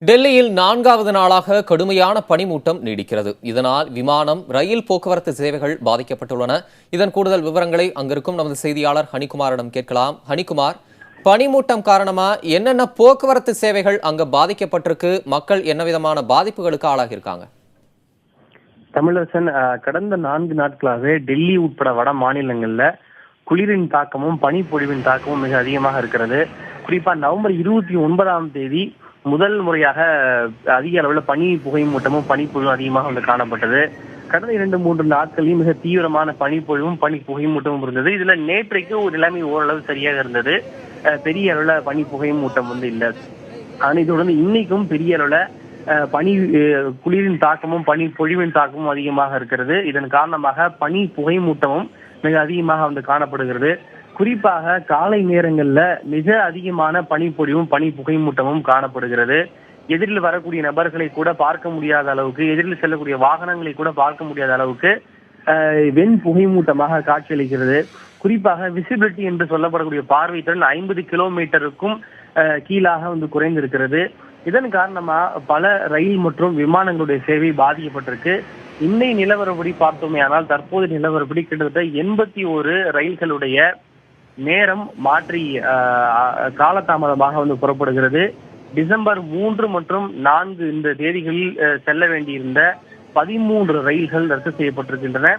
டெல்லியில் 4வது நாளாக கடுமையான பனிமூட்டம் நீடிக்கிறது. இதனால் விமானம், ரயில் போக்குவரத்து சேவைகள் பாதிக்கப்பட்டுள்ளன. இதன் கூடுதல் விவரங்களை அங்கிருக்கும் நமது செய்தியாளர் ஹனிகுமாரிடம் கேட்கலாம். ஹனிகுமார், பனிமூட்டம் காரணமா என்னென்ன போக்குவரத்து சேவைகள் அங்க பாதிக்கப்பட்டிருக்கு? மக்கள் என்ன விதமான பாதிப்புகளுக்கு ஆளாகியிருக்காங்க? தமிழரசன், கடந்த 4 நாட்களாகவே டெல்லி உட்பட வட மாநிலங்கள்ல குளிரின் தாக்கமும் பனிப்பொழிவின் தாக்கமும் மிக அதிகமாக இருக்கிறது. குறிப்பா நவம்பர் 29ஆம் தேதி முதல் முறையாக அதிக அளவில் பனி புகை மூட்டமும் பனிப்பொழிவும் அதிகமாக காணப்பட்டது. கடந்த 2-3 நாட்களையும் மிக தீவிரமான பனிப்பொழிவும் பனி புகை மூட்டமும் இருந்தது. இதுல நேற்றைக்கு ஒரு நிலைமை ஓரளவு சரியாக இருந்தது. பெரிய அளவில் பனி புகை மூட்டம் இல்லை. ஆனால் இதோட இன்னைக்கும் பெரிய அளவில் பனி குளிரின் தாக்கமும் பனி பொழிவின் தாக்கமும் அதிகமாக இருக்கிறது. இதன் காரணமாக பனி புகை மூட்டமும் மிக அதிகமாக காணப்படுகிறது. குறிப்பாக காலை நேரங்கள்ல மிக அதிகமான பனிப்பொழிவும் பனி புகை மூட்டமும் காணப்படுகிறது. எதிரில் வரக்கூடிய நபர்களை கூட பார்க்க முடியாத அளவுக்கு, எதிரில் செல்லக்கூடிய வாகனங்களை கூட பார்க்க முடியாத அளவுக்கு வெண் புகை மூட்டமாக காட்சியளிக்கிறது. குறிப்பாக விசிபிலிட்டி என்று சொல்லப்படக்கூடிய பார்வை திறன் 50 கிலோமீட்டருக்கும் கீழாக குறைந்திருக்கிறது. இதன் காரணமா பல ரயில் மற்றும் விமானங்களுடைய சேவை பாதிக்கப்பட்டிருக்கு. இன்னை நிலவரப்படி பார்த்தோமே ஆனால் தற்போது நிலவரப்படி கிட்டத்தட்ட 81 ரயில்களுடைய நேரம் மாற்றி காலதாமதமாக புறப்படுகிறது. டிசம்பர் 3 மற்றும் 4 இந்த தேதிகளில் செல்ல வேண்டியிருந்த 13 ரயில்கள் ரத்து செய்யப்பட்டிருக்கின்றன.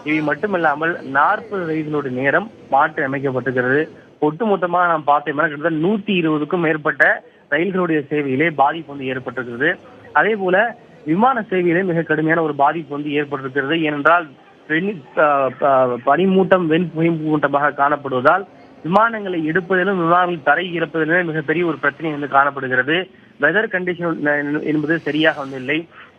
இவை மட்டுமல்லாமல் 40 ரயில்களுடைய நேரம் மாற்றி அமைக்கப்பட்டிருக்கிறது. ஒட்டுமொத்தமாக நாம் பார்த்தோம்னா கிட்டத்தட்ட 120க்கும் மேற்பட்ட ரயில்களுடைய சேவையிலே பாதிப்பு ஏற்பட்டிருக்கிறது. அதே போல விமான சேவையிலே மிக கடுமையான ஒரு பாதிப்பு ஏற்பட்டிருக்கிறது. ஏனென்றால் பனிமூட்டம் வெண் புகை மூட்டமாக காணப்படுவதால் விமானங்களை எடுப்பதிலும் விமானங்கள் தரை இறப்பதிலும் மிகப்பெரிய ஒரு பிரச்சனை காணப்படுகிறது. வெதர் கண்டிஷன் என்பது சரியாக இல்லை.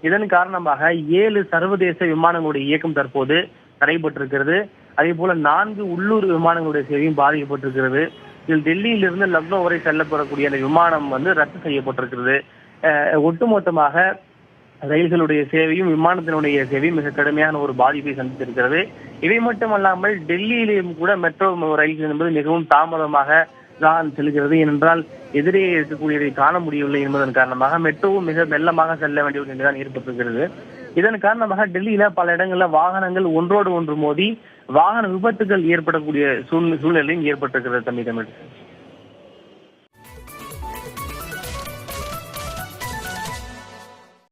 இதன் காரணமாக 7 சர்வதேச விமானங்களுடைய இயக்கம் தற்போது தடைபட்டிருக்கிறது. அதே போல 4 உள்ளூர் விமானங்களுடைய சேவையும் பாதிக்கப்பட்டிருக்கிறது. இதில் டெல்லியிலிருந்து லக்னோ வரை செல்லப்படக்கூடிய அந்த விமானம் ரத்து செய்யப்பட்டிருக்கிறது. ஒட்டுமொத்தமாக ரயில்களுடைய சேவையும் விமானத்தினுடைய சேவையும் மிக கடுமையான ஒரு பாதிப்பை சந்தித்திருக்கிறது. இவை மட்டுமல்லாமல் டெல்லியிலும் கூட மெட்ரோ ரயில்கள் என்பது மிகவும் தாமதமாக தான் செல்கிறது. ஏனென்றால் எதிரே இருக்கக்கூடியதை காண முடியவில்லை என்பதன் காரணமாக மெட்ரோவும் மிக மெல்லமாக செல்ல வேண்டிய ஒரு நிலைதான் ஏற்பட்டிருக்கிறது. இதன் காரணமாக டெல்லியில பல இடங்கள்ல வாகனங்கள் ஒன்றோடு ஒன்று மோதி வாகன விபத்துகள் ஏற்படக்கூடிய சூழ்நிலையும் ஏற்பட்டிருக்கிறது. தமிழ்